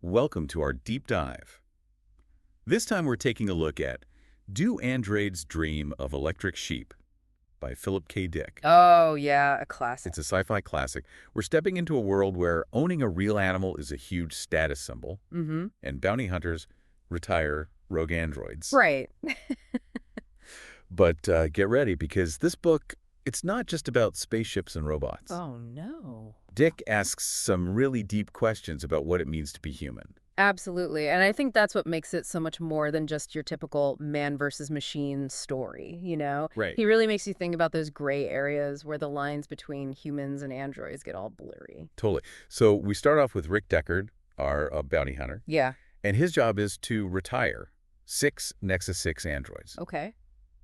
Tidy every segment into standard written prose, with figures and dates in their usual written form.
Welcome to our deep dive. This time we're taking a look at Do Androids Dream of Electric Sheep by PhilipKDick. Oh, yeah, a classic. It's a sci-fi classic. We're stepping into a world where owning a real animal is a huge status symbol, and bounty hunters retire rogue androids. Right. But get ready, because this book, it's not just about spaceships and robots. Oh, no. Dick asks some really deep questions about what it means to be human. Absolutely. And I think that's what makes it so much more than just your typical man versus machine story, you know? Right. He really makes you think about those gray areas where the lines between humans and androids get all blurry. Totally. So we start off with Deckard, our bounty hunter. Yeah. And his job is to retire 6 Nexus 6 androids. Okay.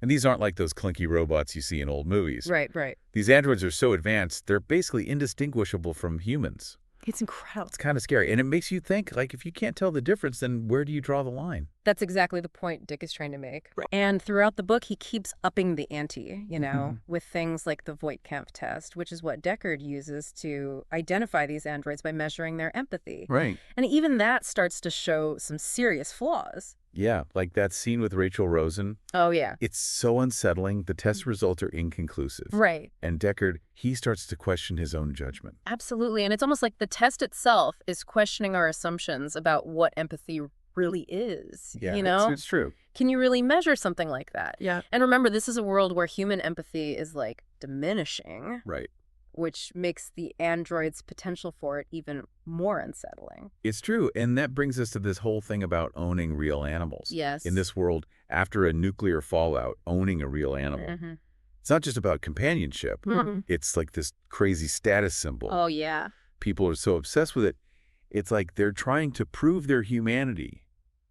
And these aren't like those clunky robots you see in old movies. Right, right. These androids are so advanced, they're basically indistinguishable from humans. It's incredible. It's kind of scary. And it makes you think, like, if you can't tell the difference, then where do you draw the line? That's exactly the point Dick is trying to make. Right. And throughout the book, he keeps upping the ante, you know, with things like the Voigt-Kampff Test, which is what Deckard uses to identify these androids by measuring their empathy. Right. And even that starts to show some serious flaws. Yeah, like that scene with Rachel Rosen. Oh, yeah. It's so unsettling. The test results are inconclusive. Right. And Deckard, he starts to question his own judgment. Absolutely. And it's almost like the test itself is questioning our assumptions about what empathy really is. Yeah, you know? it's true. Can you really measure something like that? Yeah. And remember, this is a world where human empathy is like diminishing. Right. Which makes the android's potential for it even more unsettling. It's true. And that brings us to this whole thing about owning real animals. Yes. In this world, after a nuclear fallout, owning a real animal. It's not just about companionship. It's like this crazy status symbol. Oh, yeah. People are so obsessed with it. It's like they're trying to prove their humanity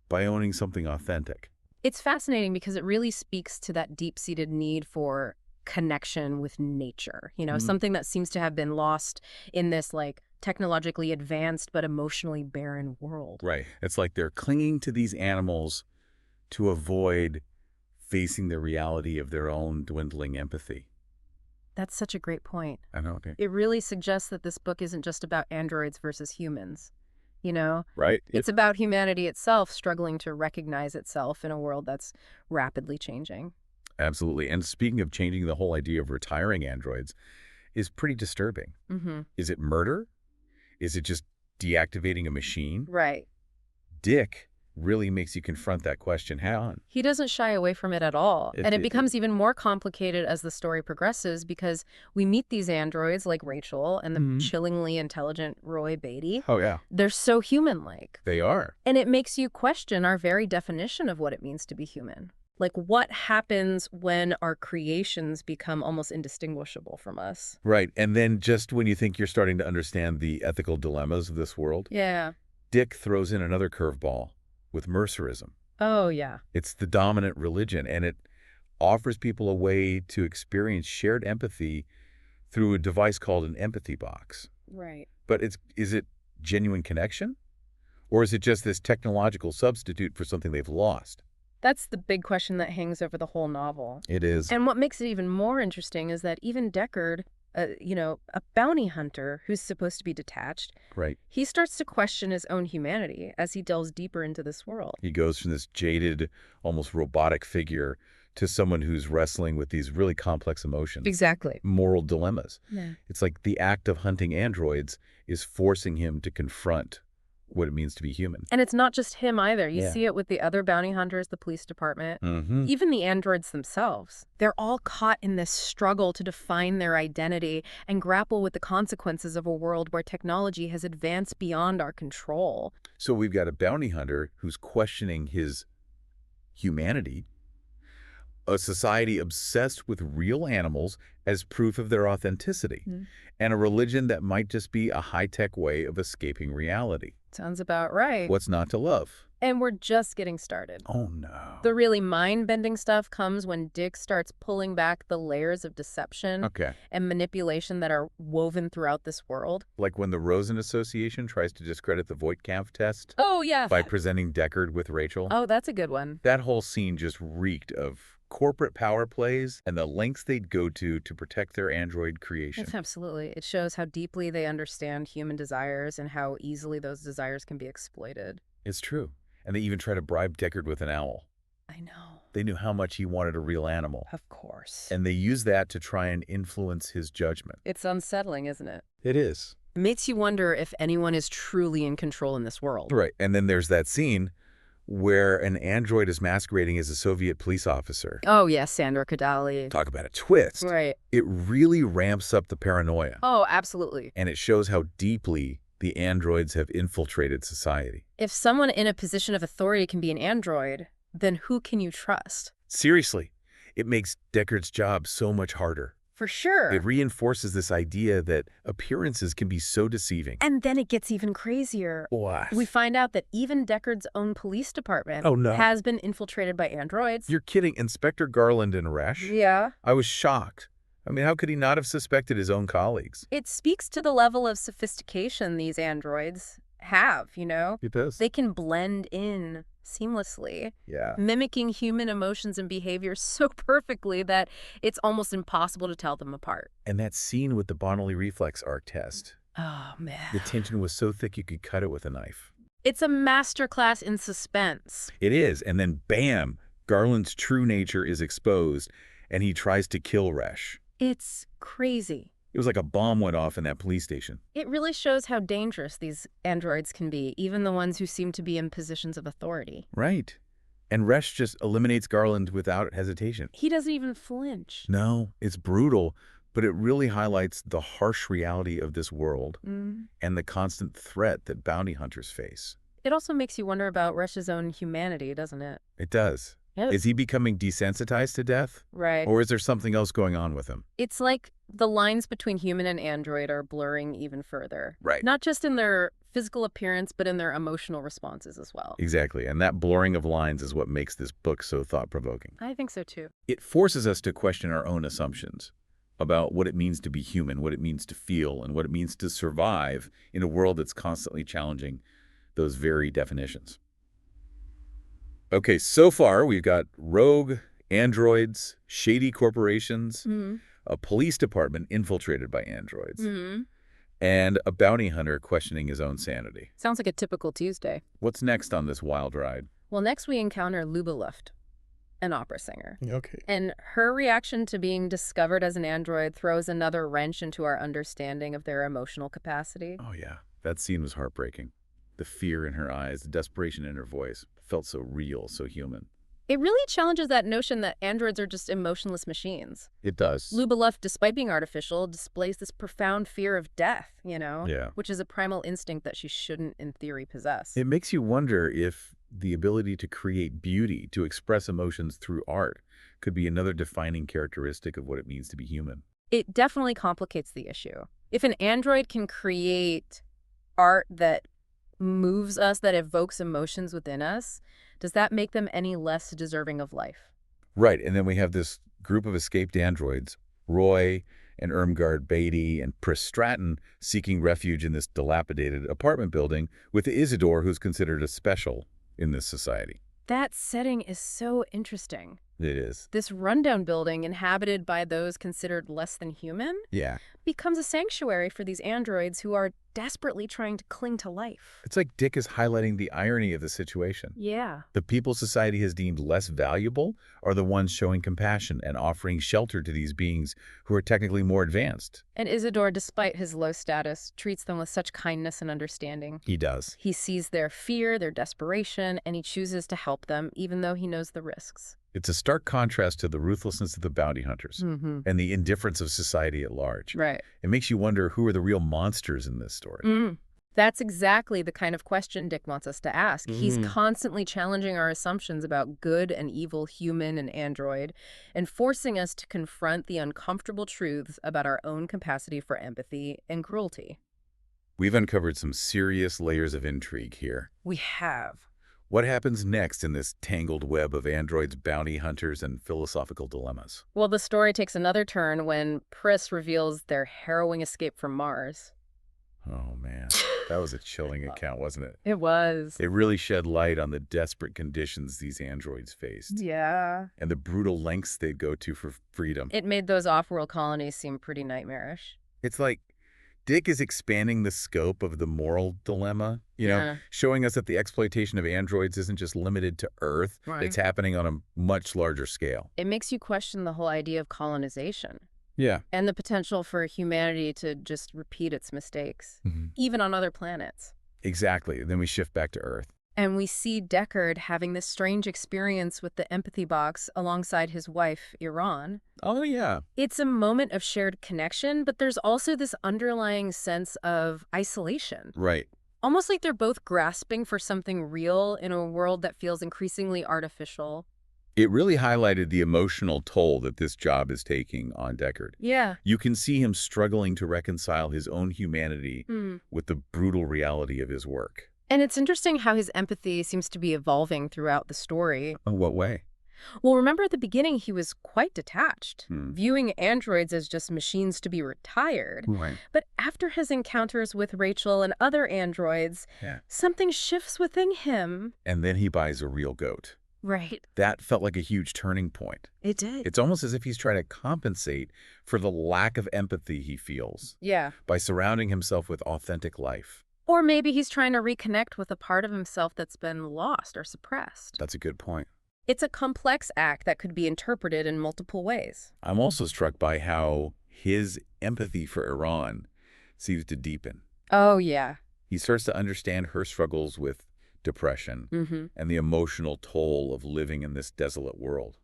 by owning something authentic. It's fascinating because it really speaks to that deep-seated need for connection with nature, you know, something that seems to have been lost in this like technologically advanced but emotionally barren world. Right. It's like they're clinging to these animals to avoid facing the reality of their own dwindling empathy. That's such a great point. I know. Okay. It really suggests that this book isn't just about androids versus humans, you know? Right. It's about humanity itself struggling to recognize itself in a world that's rapidly changing. Absolutely. And speaking of changing, the whole idea of retiring androids is pretty disturbing. Is it murder? Is it just deactivating a machine? Right. Dick really makes you confront that question head on. He doesn't shy away from it at all. And it becomes even more complicated as the story progresses because we meet these androids like Rachel and the chillingly intelligent Roy Beatty. Oh, yeah. They're so human-like. They are. And it makes you question our very definition of what it means to be human. Like, what happens when our creations become almost indistinguishable from us? Right. And then just when you think you're starting to understand the ethical dilemmas of this world, Yeah. Dick throws in another curveball with Mercerism. Oh, yeah. It's the dominant religion, and it offers people a way to experience shared empathy through a device called an empathy box. Right. But is it genuine connection? Or is it just this technological substitute for something they've lost? That's the big question that hangs over the whole novel. It is. And what makes it even more interesting is that even Deckard, you know, a bounty hunter who's supposed to be detached, Right. he starts to question his own humanity as he delves deeper into this world. He goes from this jaded, almost robotic figure to someone who's wrestling with these really complex emotions. Exactly. Moral dilemmas. Yeah. It's like the act of hunting androids is forcing him to confront what it means to be human. And it's not just him either. You Yeah. see it with the other bounty hunters, the police department, Mm-hmm. even the androids themselves. They're all caught in this struggle to define their identity and grapple with the consequences of a world where technology has advanced beyond our control. So we've got a bounty hunter who's questioning his humanity, a society obsessed with real animals as proof of their authenticity, and a religion that might just be a high-tech way of escaping reality. Sounds about right. What's not to love? And we're just getting started. Oh, no. The really mind-bending stuff comes when Dick starts pulling back the layers of deception and manipulation that are woven throughout this world. Like when the Rosen Association tries to discredit the Voigt-Kampff Test Oh, yeah. by presenting Deckard with Rachel. Oh, that's a good one. That whole scene just reeked of corporate power plays and the lengths they'd go to protect their android creation. Yes, absolutely. It shows how deeply they understand human desires and how easily those desires can be exploited. It's true. And they even try to bribe Deckard with an owl. I know. They knew how much he wanted a real animal. Of course. And they use that to try and influence his judgment. It's unsettling, isn't it? It is. It makes you wonder if anyone is truly in control in this world. Right. And then there's that scene where an android is masquerading as a Soviet police officer. Oh, yes, Sandor Kadali. Talk about a twist. Right. It really ramps up the paranoia. Oh, absolutely. And it shows how deeply the androids have infiltrated society. If someone in a position of authority can be an android, then who can you trust? Seriously, it makes Deckard's job so much harder. For sure. It reinforces this idea that appearances can be so deceiving. And then it gets even crazier. What? We find out that even Deckard's own police department has been infiltrated by androids. You're kidding. Inspector Garland and Resch? Yeah. I was shocked. I mean, how could he not have suspected his own colleagues? It speaks to the level of sophistication these androids have, you know? It does. They can blend in seamlessly, mimicking human emotions and behavior so perfectly that it's almost impossible to tell them apart. And that scene with the bodily reflex arc test. Oh, man. The tension was so thick you could cut it with a knife. It's a masterclass in suspense. It is. And then, bam, Garland's true nature is exposed, and he tries to kill Resch. It's crazy. It was like a bomb went off in that police station. It really shows how dangerous these androids can be, even the ones who seem to be in positions of authority. Right. And Resch just eliminates Garland without hesitation. He doesn't even flinch. No, it's brutal, but it really highlights the harsh reality of this world and the constant threat that bounty hunters face. It also makes you wonder about Resch's own humanity, doesn't it? It does. Yes. Is he becoming desensitized to death? Right. Or is there something else going on with him? It's like the lines between human and android are blurring even further. Right. Not just in their physical appearance, but in their emotional responses as well. Exactly. And that blurring of lines is what makes this book so thought-provoking. I think so, too. It forces us to question our own assumptions about what it means to be human, what it means to feel, and what it means to survive in a world that's constantly challenging those very definitions. Okay, so far we've got rogue androids, shady corporations, a police department infiltrated by androids, and a bounty hunter questioning his own sanity. Sounds like a typical Tuesday. What's next on this wild ride? Well, next we encounter Luba Luft, an opera singer. Okay. And her reaction to being discovered as an android throws another wrench into our understanding of their emotional capacity. Oh, yeah. That scene was heartbreaking. The fear in her eyes, the desperation in her voice felt so real, so human. It really challenges that notion that androids are just emotionless machines. It does. Luba Luft, despite being artificial, displays this profound fear of death, you know? Yeah. Which is a primal instinct that she shouldn't, in theory, possess. It makes you wonder if the ability to create beauty, to express emotions through art, could be another defining characteristic of what it means to be human. It definitely complicates the issue. If an android can create art that moves us, that evokes emotions within us, does that make them any less deserving of life? Right, and then we have this group of escaped androids, Roy and Irmgard Beatty and Pris Stratton, seeking refuge in this dilapidated apartment building with Isidore, who's considered a special in this society. That setting is so interesting. It is. This rundown building, inhabited by those considered less than human, becomes a sanctuary for these androids who are desperately trying to cling to life. It's like Dick is highlighting the irony of the situation. Yeah. The people society has deemed less valuable are the ones showing compassion and offering shelter to these beings who are technically more advanced. And Isidore, despite his low status, treats them with such kindness and understanding. He does. He sees their fear, their desperation, and he chooses to help them, even though he knows the risks. It's a stark contrast to the ruthlessness of the bounty hunters and the indifference of society at large. Right. It makes you wonder who are the real monsters in this story. That's exactly the kind of question Dick wants us to ask. He's constantly challenging our assumptions about good and evil, human and android, and forcing us to confront the uncomfortable truths about our own capacity for empathy and cruelty. We've uncovered some serious layers of intrigue here. We have. What happens next in this tangled web of androids, bounty hunters, and philosophical dilemmas? Well, the story takes another turn when Pris reveals their harrowing escape from Mars. Oh, man. That was a chilling account, wasn't it? It was. It really shed light on the desperate conditions these androids faced. Yeah. And the brutal lengths they'd go to for freedom. It made those off-world colonies seem pretty nightmarish. It's like Dick is expanding the scope of the moral dilemma, showing us that the exploitation of androids isn't just limited to Earth. Right. It's happening on a much larger scale. It makes you question the whole idea of colonization. Yeah. And the potential for humanity to just repeat its mistakes, even on other planets. Exactly. Then we shift back to Earth. And we see Deckard having this strange experience with the empathy box alongside his wife, Iran. Oh, yeah. It's a moment of shared connection, but there's also this underlying sense of isolation. Right. Almost like they're both grasping for something real in a world that feels increasingly artificial. It really highlighted the emotional toll that this job is taking on Deckard. Yeah. You can see him struggling to reconcile his own humanity with the brutal reality of his work. And it's interesting how his empathy seems to be evolving throughout the story. Oh, what way? Well, remember at the beginning, he was quite detached, viewing androids as just machines to be retired. Right. But after his encounters with Rachel and other androids, something shifts within him. And then he buys a real goat. Right. That felt like a huge turning point. It did. It's almost as if he's trying to compensate for the lack of empathy he feels. Yeah. By surrounding himself with authentic life. Or maybe he's trying to reconnect with a part of himself that's been lost or suppressed. That's a good point. It's a complex act that could be interpreted in multiple ways. I'm also struck by how his empathy for Iran seems to deepen. Oh, yeah. He starts to understand her struggles with depression and the emotional toll of living in this desolate world.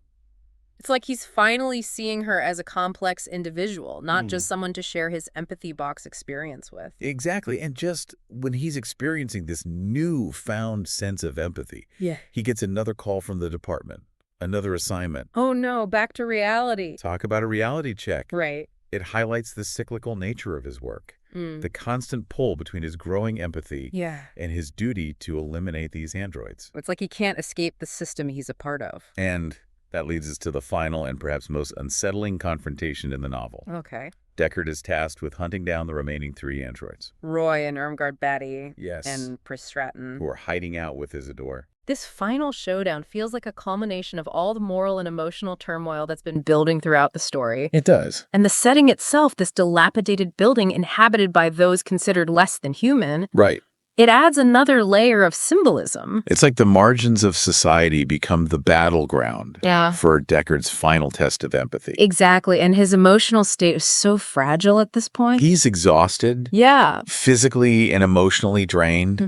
It's like he's finally seeing her as a complex individual, not just someone to share his empathy box experience with. Exactly. And just when he's experiencing this newfound sense of empathy, he gets another call from the department, another assignment. Oh, no, back to reality. Talk about a reality check. Right. It highlights the cyclical nature of his work, the constant pull between his growing empathy and his duty to eliminate these androids. It's like he can't escape the system he's a part of. And that leads us to the final and perhaps most unsettling confrontation in the novel. Okay. Deckard is tasked with hunting down the remaining 3 androids. Roy and Irmgard Batty. Yes. And Pris Stratton. Who are hiding out with Isidore. This final showdown feels like a culmination of all the moral and emotional turmoil that's been building throughout the story. It does. And the setting itself, this dilapidated building inhabited by those considered less than human. Right. It adds another layer of symbolism. It's like the margins of society become the battleground for Deckard's final test of empathy. Exactly. And his emotional state is so fragile at this point. He's exhausted. Yeah. Physically and emotionally drained.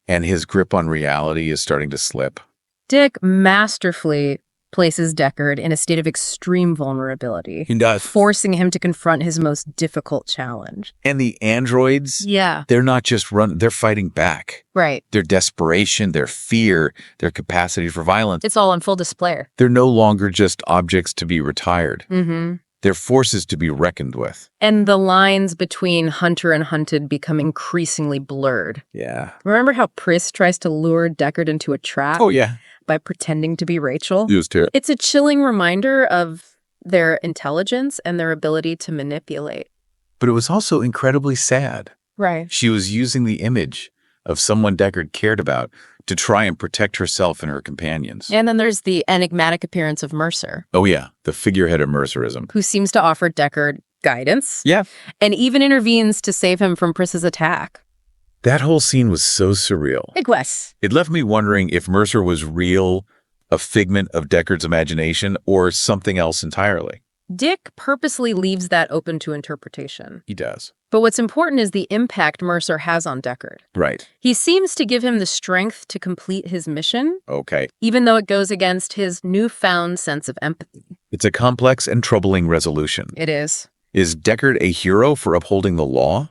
And his grip on reality is starting to slip. Dick masterfully places Deckard in a state of extreme vulnerability. He does. Forcing him to confront his most difficult challenge. And the androids, they're not just they're fighting back. Right. Their desperation, their fear, their capacity for violence. It's all on full display. They're no longer just objects to be retired. They're forces to be reckoned with. And the lines between hunter and hunted become increasingly blurred. Yeah. Remember how Pris tries to lure Deckard into a trap? Oh, yeah. By pretending to be Rachel? Used to. It's a chilling reminder of their intelligence and their ability to manipulate. But it was also incredibly sad. Right. She was using the image of someone Deckard cared about to try and protect herself and her companions. And then there's the enigmatic appearance of Mercer. Oh, yeah. The figurehead of Mercerism. Who seems to offer Deckard guidance. Yeah. And even intervenes to save him from Pris's attack. That whole scene was so surreal. It was. It left me wondering if Mercer was real, a figment of Deckard's imagination, or something else entirely. Dick purposely leaves that open to interpretation. He does. But what's important is the impact Mercer has on Deckard. Right. He seems to give him the strength to complete his mission. Okay. Even though it goes against his newfound sense of empathy. It's a complex and troubling resolution. It is. Is Deckard a hero for upholding the law?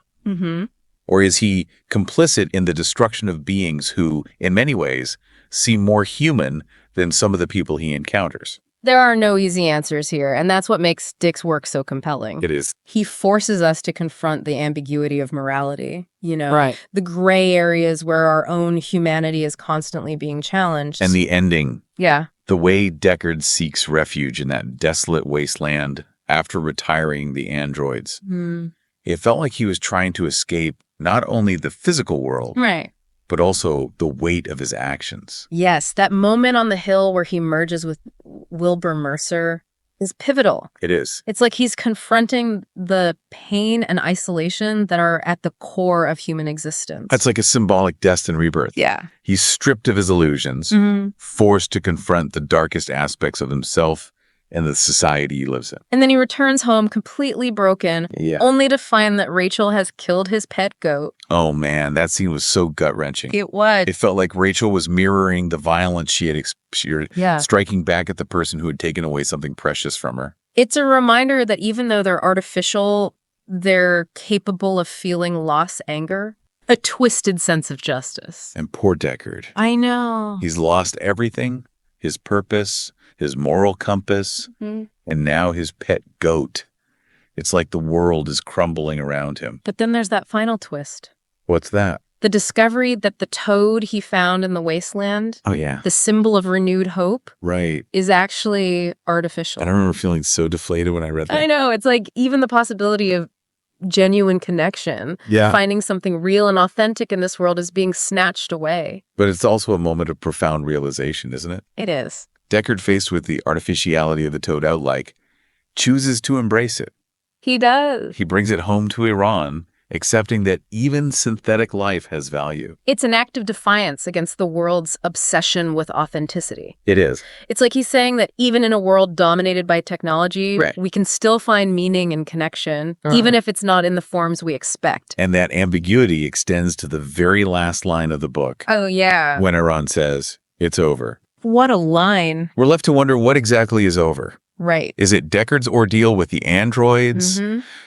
Or is he complicit in the destruction of beings who, in many ways, seem more human than some of the people he encounters? There are no easy answers here, and that's what makes Dick's work so compelling. It is. He forces us to confront the ambiguity of morality, Right. The gray areas where our own humanity is constantly being challenged. And the ending. Yeah. The way Deckard seeks refuge in that desolate wasteland after retiring the androids. It felt like he was trying to escape not only the physical world, Right. but also the weight of his actions. Yes, that moment on the hill where he merges with Wilbur Mercer is pivotal. It is. It's like he's confronting the pain and isolation that are at the core of human existence. That's like a symbolic death and rebirth. Yeah. He's stripped of his illusions, forced to confront the darkest aspects of himself and the society he lives in. And then he returns home completely broken, Yeah. only to find that Rachel has killed his pet goat. Oh, man, that scene was so gut-wrenching. It was. It felt like Rachel was mirroring the violence she had experienced, striking back at the person who had taken away something precious from her. It's a reminder that even though they're artificial, they're capable of feeling loss, anger, a twisted sense of justice. And poor Deckard. I know. He's lost everything, his purpose, his moral compass, and now his pet goat. It's like the world is crumbling around him. But then there's that final twist. What's that? The discovery that the toad he found in the wasteland, Oh, yeah. the symbol of renewed hope, Right. is actually artificial. And I remember feeling so deflated when I read that. I know. It's like even the possibility of genuine connection, finding something real and authentic in this world is being snatched away. But it's also a moment of profound realization, isn't it? It is. Deckard, faced with the artificiality of the toad out-like, chooses to embrace it. He does. He brings it home to Iran, accepting that even synthetic life has value. It's an act of defiance against the world's obsession with authenticity. It is. It's like he's saying that even in a world dominated by technology, we can still find meaning and connection, even if it's not in the forms we expect. And that ambiguity extends to the very last line of the book. Oh, yeah. When Iran says, "It's over." What a line. We're left to wonder what exactly is over. Right. Is it Deckard's ordeal with the androids?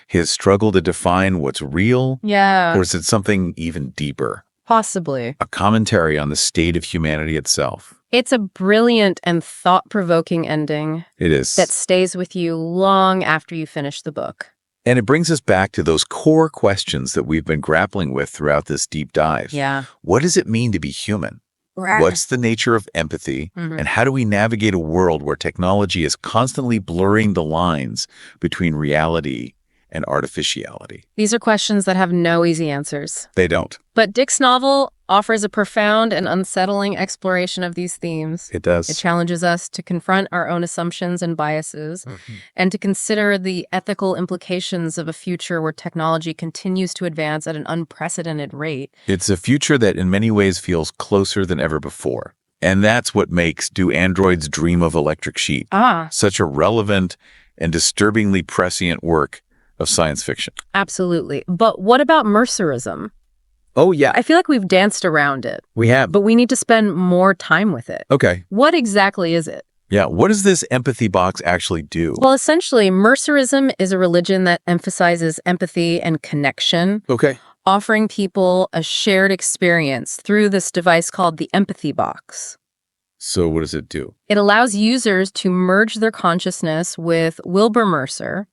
His struggle to define what's real? Yeah. Or is it something even deeper? Possibly. A commentary on the state of humanity itself. It's a brilliant and thought-provoking ending. It is. That stays with you long after you finish the book. And it brings us back to those core questions that we've been grappling with throughout this deep dive. Yeah. What does it mean to be human? What's the nature of empathy? And how do we navigate a world where technology is constantly blurring the lines between reality and artificiality? These are questions that have no easy answers. They don't. But Dick's novel offers a profound and unsettling exploration of these themes. It does. It challenges us to confront our own assumptions and biases and to consider the ethical implications of a future where technology continues to advance at an unprecedented rate. It's a future that in many ways feels closer than ever before. And that's what makes Do Androids Dream of Electric Sheep such a relevant and disturbingly prescient work of science fiction. Absolutely. But what about Mercerism? Oh, yeah. I feel like we've danced around it. We have. But we need to spend more time with it. Okay. What exactly is it? Yeah. What does this empathy box actually do? Well, essentially, Mercerism is a religion that emphasizes empathy and connection, offering people a shared experience through this device called the empathy box. So what does it do? It allows users to merge their consciousness with Wilbur Mercer,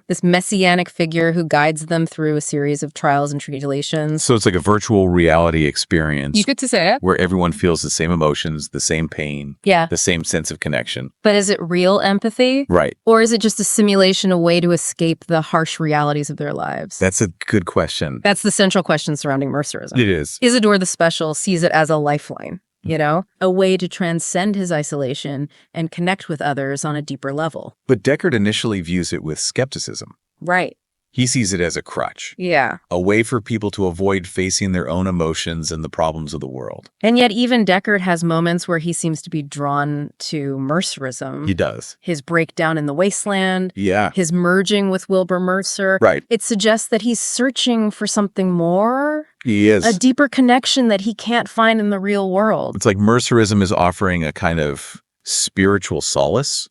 this messianic figure who guides them through a series of trials and tribulations. So it's like a virtual reality experience. You get to say it. Where everyone feels the same emotions, the same pain, the same sense of connection. But is it real empathy? Right. Or is it just a simulation, a way to escape the harsh realities of their lives? That's a good question. That's the central question surrounding Mercerism. It is. Isidore the Special sees it as a lifeline. You know, a way to transcend his isolation and connect with others on a deeper level. But Deckard initially views it with skepticism. Right. He sees it as a crutch. Yeah. A way for people to avoid facing their own emotions and the problems of the world. And yet even Deckard has moments where he seems to be drawn to Mercerism. He does. His breakdown in the wasteland. Yeah. His merging with Wilbur Mercer. Right. It suggests that he's searching for something more. He is. A deeper connection that he can't find in the real world. It's like Mercerism is offering a kind of spiritual solace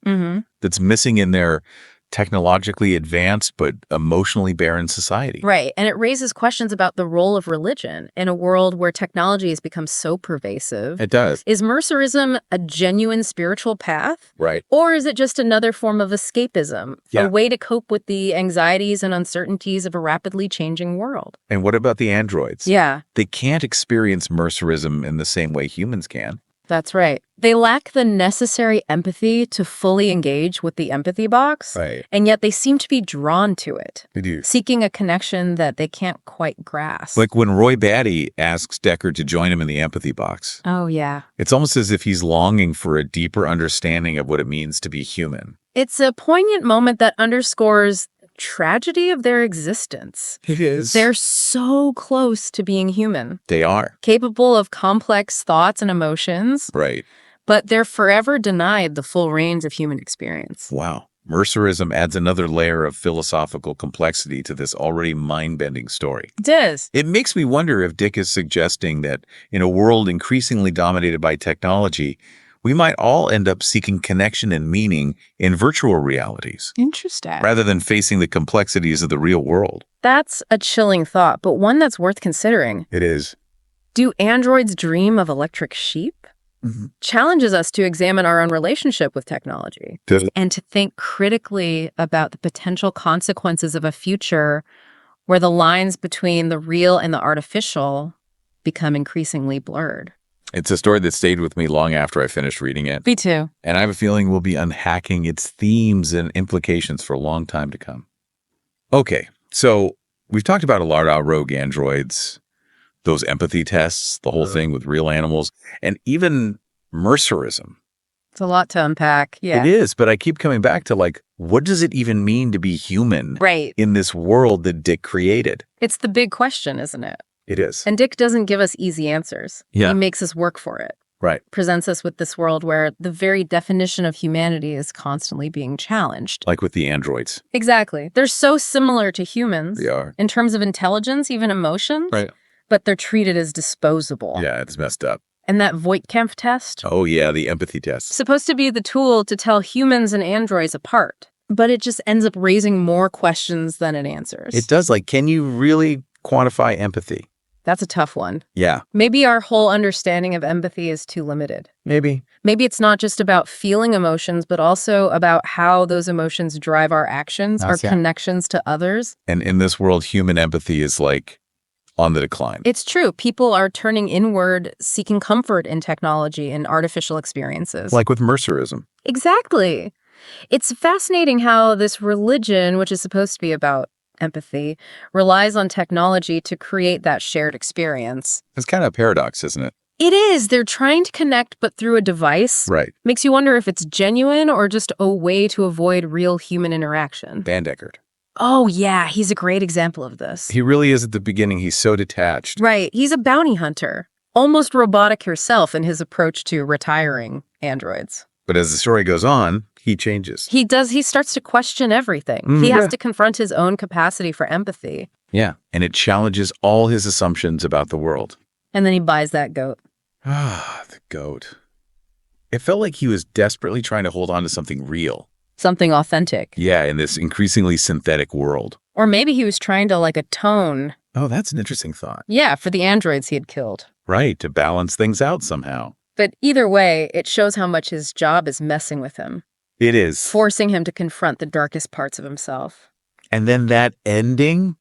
that's missing in their technologically advanced but emotionally barren society. Right. And it raises questions about the role of religion in a world where technology has become so pervasive. It does. Is Mercerism a genuine spiritual path? Right. Or is it just another form of escapism? A way to cope with the anxieties and uncertainties of a rapidly changing world? And what about the androids? Yeah. They can't experience Mercerism in the same way humans can. That's right. They lack the necessary empathy to fully engage with the empathy box, Right. and yet they seem to be drawn to it, They do. seeking a connection that they can't quite grasp. Like when Roy Batty asks Deckard to join him in the empathy box. Oh, yeah. It's almost as if he's longing for a deeper understanding of what it means to be human. It's a poignant moment that underscores the tragedy of their existence. It is. They're so close to being human, They are. capable of complex thoughts and emotions, Right. but they're forever denied the full range of human experience. Wow. Mercerism adds another layer of philosophical complexity to this already mind-bending story. It does. It makes me wonder if Dick is suggesting that in a world increasingly dominated by technology, we might all end up seeking connection and meaning in virtual realities, Interesting. rather than facing the complexities of the real world. That's a chilling thought, but one that's worth considering. It is. Do androids dream of electric sheep? Challenges us to examine our own relationship with technology and to think critically about the potential consequences of a future where the lines between the real and the artificial become increasingly blurred. It's a story that stayed with me long after I finished reading it. Me too. And I have a feeling we'll be unhacking its themes and implications for a long time to come. Okay, so we've talked about a lot about rogue androids, those empathy tests, the whole thing with real animals, and even Mercerism. It's a lot to unpack. Yeah. It is, but I keep coming back to, like, what does it even mean to be human Right. in this world that Dick created? It's the big question, isn't it? It is. And Dick doesn't give us easy answers. Yeah. He makes us work for it. Right. Presents us with this world where the very definition of humanity is constantly being challenged. Like with the androids. Exactly. They're so similar to humans They are. in terms of intelligence, even emotions, Right. but they're treated as disposable. Yeah, it's messed up. And that Voigt-Kampff test, Oh, yeah, the empathy test. supposed to be the tool to tell humans and androids apart, but it just ends up raising more questions than it answers. It does. Like, can you really quantify empathy? That's a tough one. Yeah, Maybe our whole understanding of empathy is too limited. maybe. Maybe it's not just about feeling emotions, but also about how those emotions drive our actions, our connections to others. And in this world, human empathy is, like, on the decline. It's true. People are turning inward, seeking comfort in technology and artificial experiences. Like with Mercerism. Exactly. It's fascinating how this religion, which is supposed to be about empathy, relies on technology to create that shared experience. It's kind of a paradox, isn't it? It is. They're trying to connect, but through a device. Right. Makes you wonder if it's genuine or just a way to avoid real human interaction. Deckard. Oh, yeah. He's a great example of this. He really is at the beginning. He's so detached. Right. He's a bounty hunter, almost robotic herself in his approach to retiring androids. But as the story goes on, he changes. He does. He starts to question everything. He has to confront his own capacity for empathy. Yeah. And it challenges all his assumptions about the world. And then he buys that goat. Ah, the goat. It felt like he was desperately trying to hold on to something real. Something authentic. Yeah, in this increasingly synthetic world. Or maybe he was trying to atone. Oh, that's an interesting thought. Yeah, for the androids he had killed. Right, to balance things out somehow. But either way, it shows how much his job is messing with him. It is. Forcing him to confront the darkest parts of himself. And then that ending,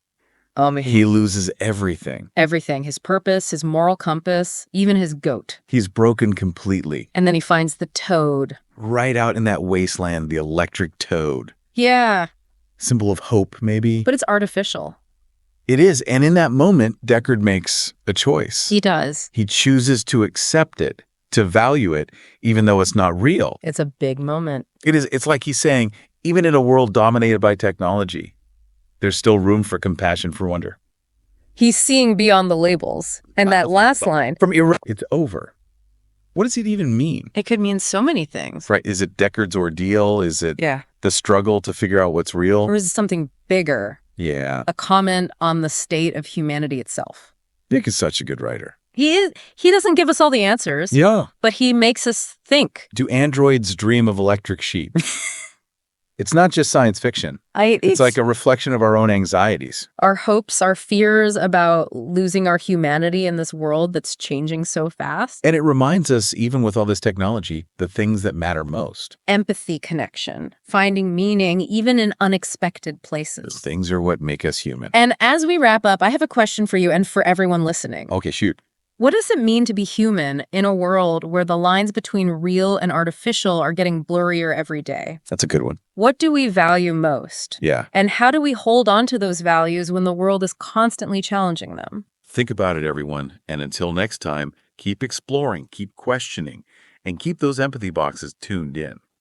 Man. he loses everything. Everything. His purpose, his moral compass, even his goat. He's broken completely. And then he finds the toad. Right out in that wasteland, the electric toad. Yeah. Symbol of hope, maybe? But it's artificial. It is. And in that moment, Deckard makes a choice. He does. He chooses to accept it, to value it, even though it's not real. It's a big moment. It is. It's like he's saying, even in a world dominated by technology, there's still room for compassion, for wonder. He's seeing beyond the labels. And that last line. It's over. What does it even mean? It could mean so many things. Right. Is it Deckard's ordeal? Is it the struggle to figure out what's real? Or is it something bigger? Yeah. A comment on the state of humanity itself. Dick is such a good writer. He is. He doesn't give us all the answers. Yeah. But he makes us think. Do androids dream of electric sheep? It's not just science fiction. It's like a reflection of our own anxieties. Our hopes, our fears about losing our humanity in this world that's changing so fast. And it reminds us, even with all this technology, the things that matter most. Empathy, connection, finding meaning even in unexpected Those places. things are what make us human. And as we wrap up, I have a question for you and for everyone listening. Okay, shoot. What does it mean to be human in a world where the lines between real and artificial are getting blurrier every day? That's a good one. What do we value most? Yeah. And how do we hold on to those values when the world is constantly challenging them? Think about it, everyone. And until next time, keep exploring, keep questioning, and keep those empathy boxes tuned in.